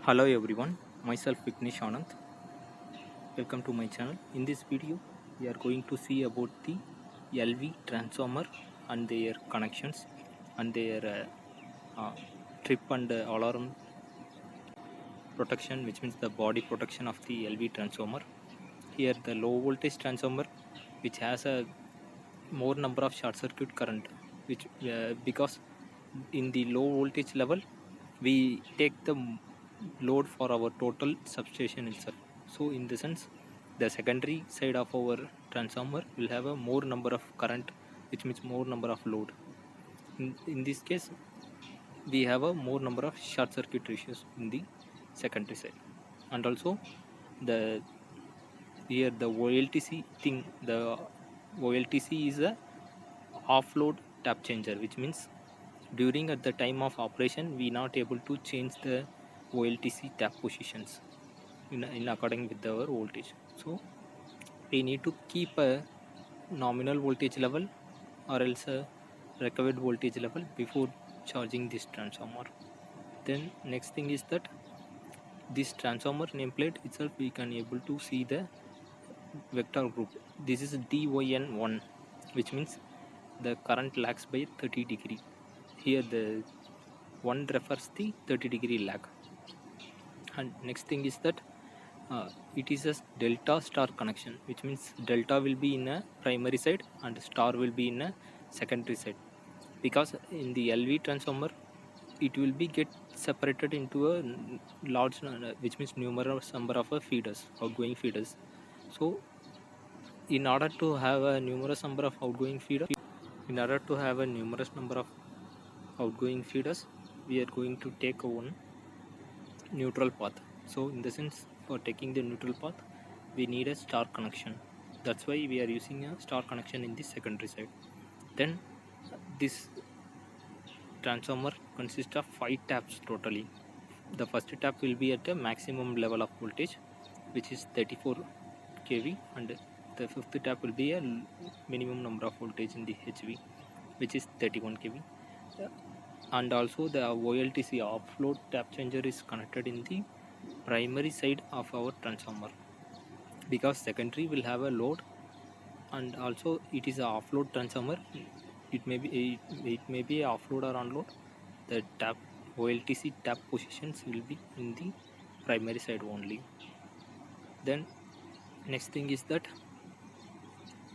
Hello everyone, myself Vignesh Anand. Welcome to my channel. In this video, we are going to see about the LV transformer and their connections and their trip and alarm protection, which means the body protection of the LV transformer. Here, the low voltage transformer, which has a more number of short circuit current, which because in the low voltage level we take the load for our total substation itself. So in the sense, the secondary side of our transformer will have a more number of current, which means more number of load. In this case, we have a more number of short circuit ratios in the secondary side. And also the here the OLTC thing, the OLTC is a offload tap changer, which means during at the time of operation we not able to change the OLTC tap positions in according with our voltage. So we need to keep a nominal voltage level or else a recovered voltage level before charging this transformer. Then next thing is that this transformer nameplate itself we can able to see the vector group. This is DYN1, which means the current lags by 30 degree. Here the 1 refers the 30 degree lag. And next thing is that it is a delta star connection, which means delta will be in a primary side and star will be in a secondary side, because in the LV transformer it will be get separated into a large which means numerous number of feeders, outgoing feeders. So in order to have a numerous number of outgoing feeders, we are going to take one neutral path. So in the sense, for taking the neutral path we need a star connection. That's why we are using a star connection in the secondary side. Then this transformer consists of 5 taps totally. The first tap will be at a maximum level of voltage, which is 34 kV, and the fifth tap will be a minimum number of voltage in the HV, which is 31 kV. And also the OLTC offload tap changer is connected in the primary side of our transformer, because secondary will have a load, and also it is a offload transformer. It may be a offload or unload. The tap OLTC tap positions will be in the primary side only. Then next thing is that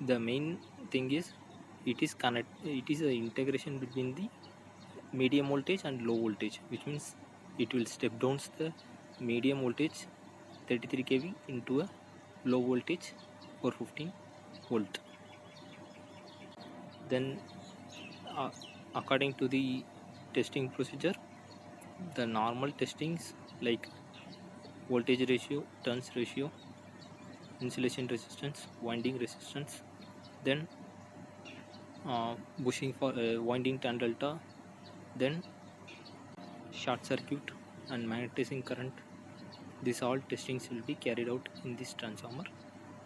the main thing is it is an integration between the medium voltage and low voltage, which means it will step down the medium voltage 33 kV into a low voltage 415 volt. Then according to the testing procedure, the normal testings like voltage ratio, turns ratio, insulation resistance, winding resistance, then bushing for winding tan delta, then short circuit and magnetizing current. These all testings will be carried out in this transformer.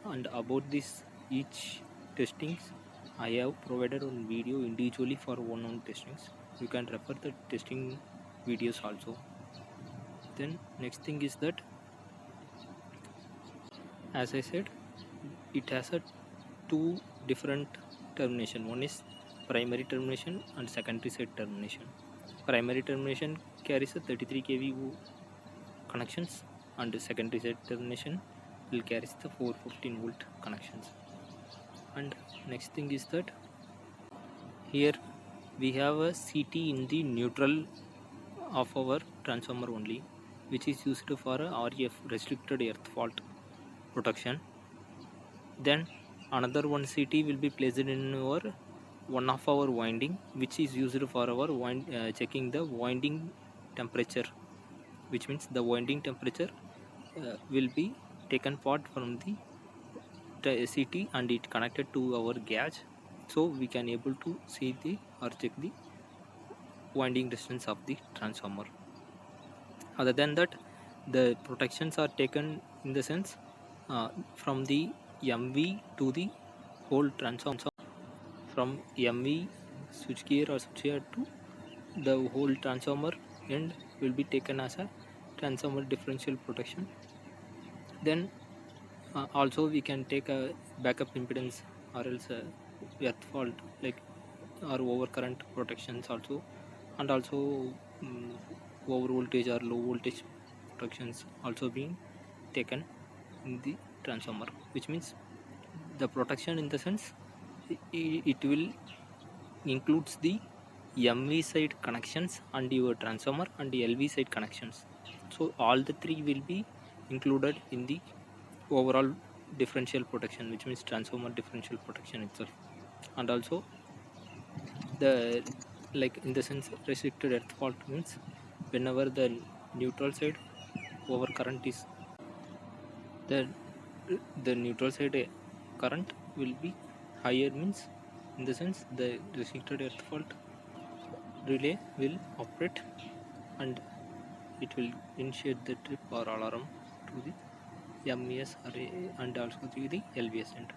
And about this each testings, I have provided on video individually for one testings. You can refer the testing videos also. Then next thing is that, as I said, it has a two different termination. One is primary termination and secondary side termination. Primary termination carries a 33 kV connections, and the secondary side termination will carry the 415 volt connections. And next thing is that here we have a CT in the neutral of our transformer only, which is used for a RF, restricted earth fault protection. Then another one CT will be placed in our one of our winding, which is used for our checking the winding temperature, which means the winding temperature will be taken part from the CT and it connected to our gauge, so we can able to see the or check the winding distance of the transformer. Other than that, the protections are taken in the sense from the MV to the whole transformer, from MV switchgear or switchgear to the whole transformer end will be taken as a transformer differential protection. Then also we can take a backup impedance or else earth fault like or overcurrent protections also, and also um, over voltage or low voltage protections also being taken in the transformer, which means the protection in the sense it will includes the MV side connections and your transformer and the LV side connections. So all the three will be included in the overall differential protection, which means transformer differential protection itself. And also the like in the sense restricted earth fault means whenever the neutral side over current is the the neutral side current will be higher means in the sense the restricted earth fault relay will operate and it will initiate the trip or alarm to the MES array and also to the LVS center.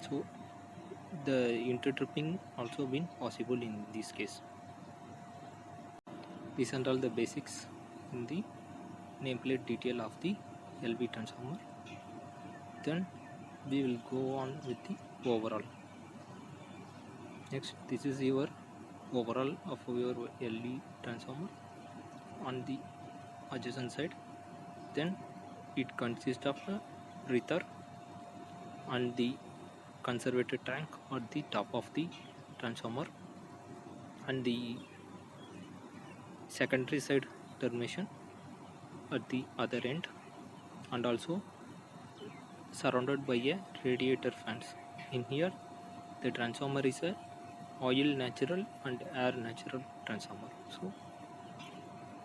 So the intertripping also been possible in this case. These are all the basics in the nameplate detail of the LV transformer. Then we will go on with the overall. Next, this is your overall of your LV transformer on the adjacent side. Then it consists of a breather and the conservator tank at the top of the transformer and the secondary side termination at the other end, and also surrounded by a radiator fans. In here the transformer is a oil natural and air natural transformer. So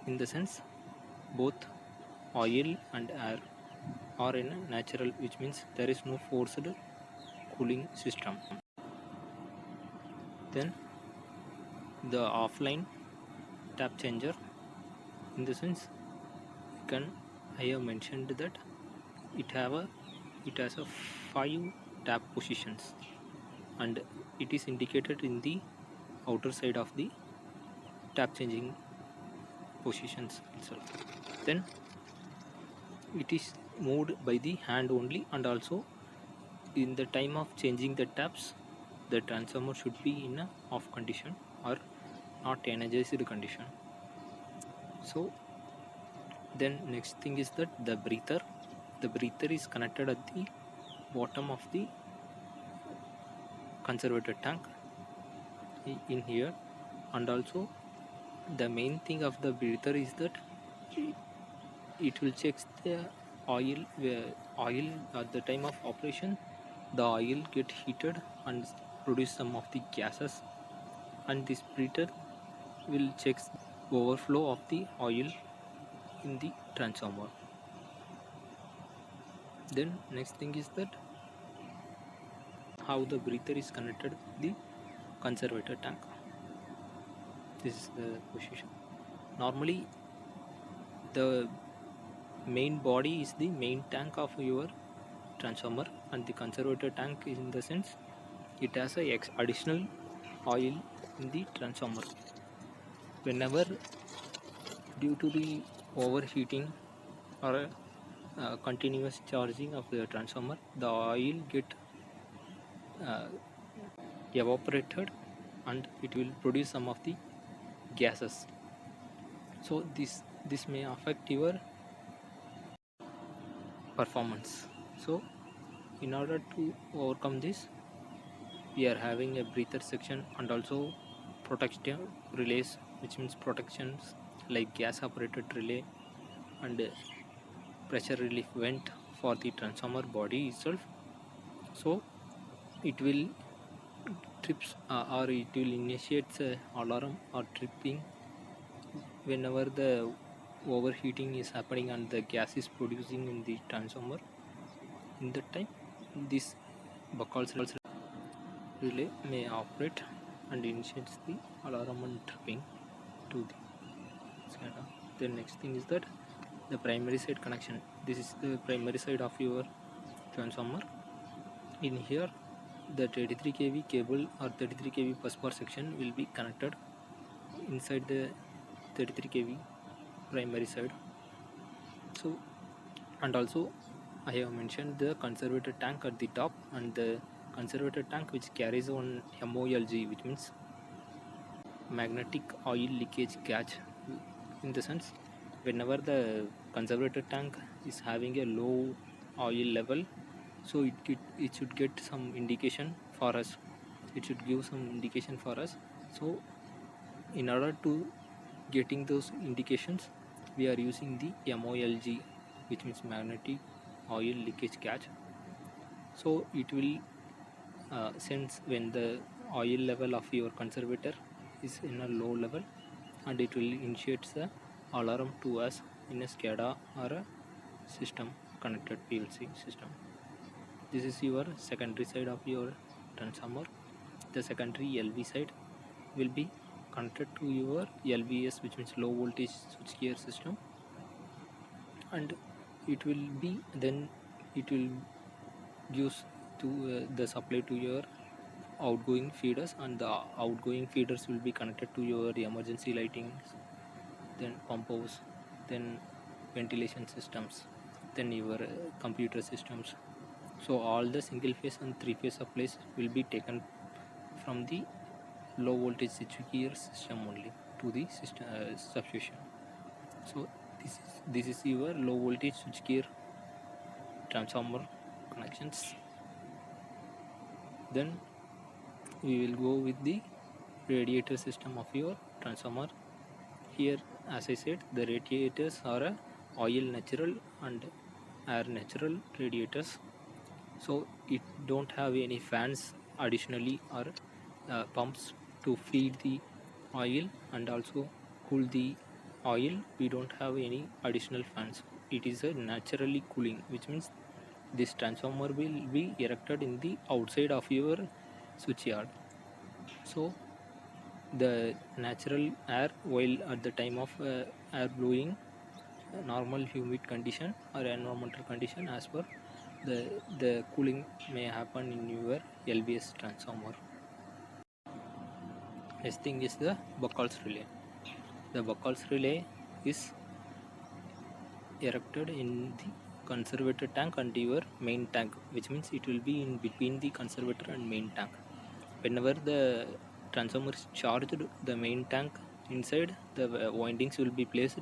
in the sense both oil and air are in a natural, which means there is no forced cooling system. Then the offline tap changer, in the sense I have mentioned that it has a 5 tap positions and it is indicated in the outer side of the tap changing positions itself. Then it is moved by the hand only, and also in the time of changing the taps the transformer should be in a off condition or not energized condition. So then next thing is that the breather is connected at the bottom of the conservator tank in here, and also the main thing of the breather is that it will check the oil at the time of operation. The oil get heated and produce some of the gases, and this breather will check overflow of the oil in the transformer. Then next thing is that how the breather is connected to the conservator tank. This is the position. Normally the main body is the main tank of your transformer, and the conservator tank is in the sense it has a additional oil in the transformer. Whenever due to the overheating or continuous charging of the transformer, the oil get evaporated and it will produce some of the gases. So this may affect your performance. So in order to overcome this, we are having a breather section and also protection relays, which means protections like gas operated relay and pressure relief vent for the transformer body itself. So it will trips or it will initiate alarm or tripping whenever the overheating is happening and the gas is producing in the transformer. In that time this Buchholz relay may operate and initiates the alarm and tripping to the SCADA. The next thing is that the primary side connection. This is the primary side of your transformer. In here the 33 kV cable or 33 kV busbar section will be connected inside the 33 kV primary side, So, and also I have mentioned the conservator tank at the top, and the conservator tank which carries on MOLG, which means magnetic oil leakage gauge. In the sense, whenever the conservator tank is having a low oil level, so it should get some indication for us. It should give some indication for us. So in order to getting those indications, we are using the MOLG, which means magnetic oil leakage gauge. So it will sense when the oil level of your conservator is in a low level, and it will initiate the alarm to us in a SCADA or a system connected PLC system. This is your secondary side of your transformer. The secondary LV side will be connected to your LVS, which means low voltage switchgear system, and it will be then it will gives to the supply to your outgoing feeders, and the outgoing feeders will be connected to your emergency lighting, then pump house, then ventilation systems, then your computer systems. So all the single phase and three phase supplies will be taken from the low voltage switchgear system only to the system substation. So this is your low voltage switchgear transformer connections. Then we will go with the radiator system of your transformer. Here, as I said, the radiators are a oil natural and air natural radiators. So it don't have any fans additionally, or pumps to feed the oil and also cool the oil. We don't have any additional fans. It is a naturally cooling, which means this transformer will be erected in the outside of your switchyard. So the natural air, while at the time of air blowing, normal humid condition or environmental condition, as per the cooling may happen in your LVS transformer. Next thing is the Buchholz relay. The Buchholz relay is erected in the conservator tank and your main tank, which means it will be in between the conservator and main tank. Whenever the transformer is charged, the main tank inside the windings will be placed,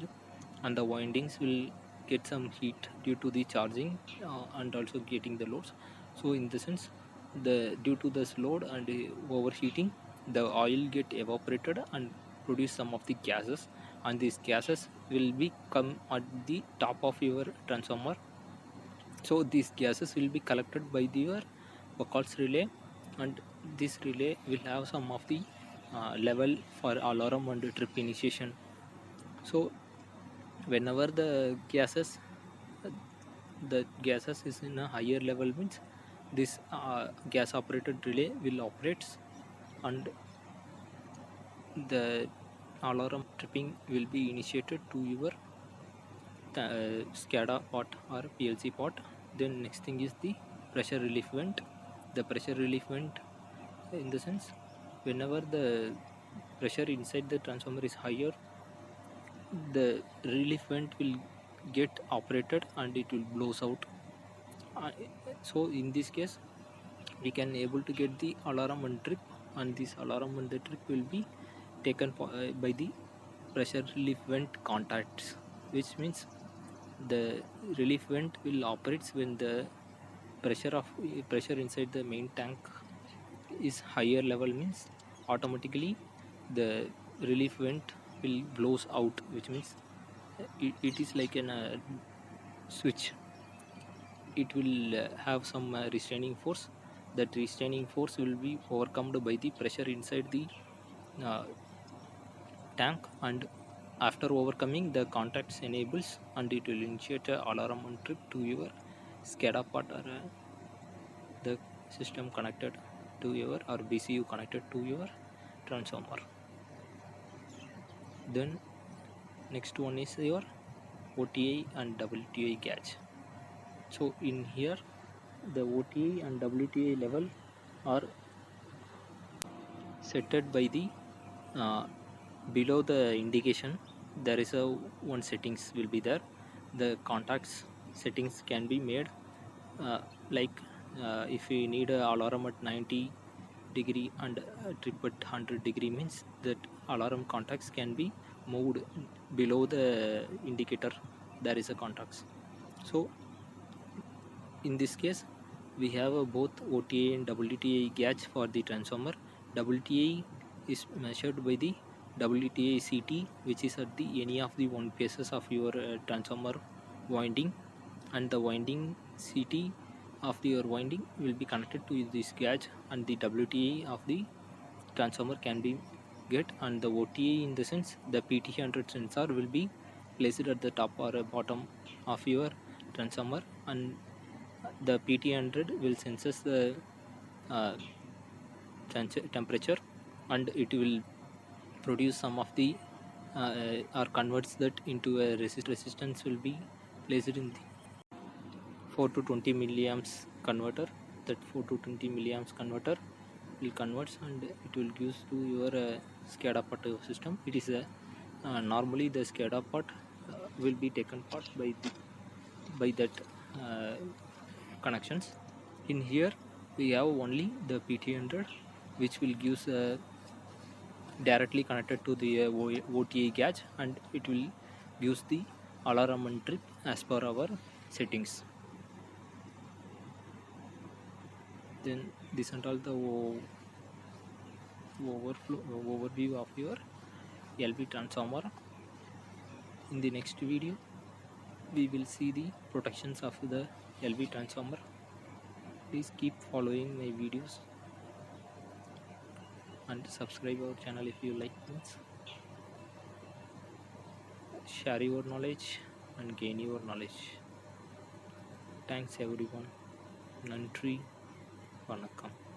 and the windings will get some heat due to the charging and also getting the loads. So in the sense, the due to this load and overheating, the oil get evaporated and produce some of the gases, and these gases will be come at the top of your transformer. So these gases will be collected by your Buchholz relay, and this relay will have some of the level for alarm and trip initiation. So whenever the gases is in a higher level, means this gas operated relay will operates, and the alarm tripping will be initiated to your SCADA pot or PLC pot. Then next thing is the pressure relief vent. The pressure relief vent, in the sense, whenever the pressure inside the transformer is higher, the relief vent will get operated and it will blows out. Uh, so in this case, we can able to get the alarm and trip, and this alarm and the trip will be taken by the pressure relief vent contacts, which means the relief vent will operates when the pressure inside the main tank is higher level, means automatically the relief vent will blows out, which means it is like an switch. It will have some restraining force. That restraining force will be overcome by the pressure inside the uh, tank, and after overcoming, the contacts enables and it will initiate a alarm and trip to your SCADA part or the system connected to your, or BCU connected to your transformer. Then next one is your OTA and WTA gauge. So in here, the OTA and WTA level are set by the uh, below the indication. There is a one settings will be there. the contacts settings can be made, like if we need a alarm at 90 degree and a trip at 100 degree, means that alarm contacts can be moved below the indicator there is a contacts. So in this case we have both OTA and WTA gauge for the transformer. WTA is measured by the WTA CT, which is at the any of the one pieces of your transformer winding, and the winding CT of your winding will be connected to this gauge, and the WTA of the transformer can be get, and the OTA in the sense the PT100 sensor will be placed at the top or bottom of your transformer, and the PT100 will senses the uh, temperature, and it will produce some of the or converts that into a resistance will be placed in the 4 to 20 milliamps converter. That 4 to 20 milliamps converter will converts, and it will gives to your SCADA part system. It is a normally the SCADA part will be taken part by that uh, connections. In here we have only the PT100, which will gives directly connected to the OTA gauge, and it will gives the alarm and trip as per our settings. Then this and all the overview of your LV transformer. In the next video we will see the protections of the LV transformer. Please keep following my videos and subscribe our channel if you like things. Share your knowledge and gain your knowledge. Thanks everyone. Nandri, vanakkam.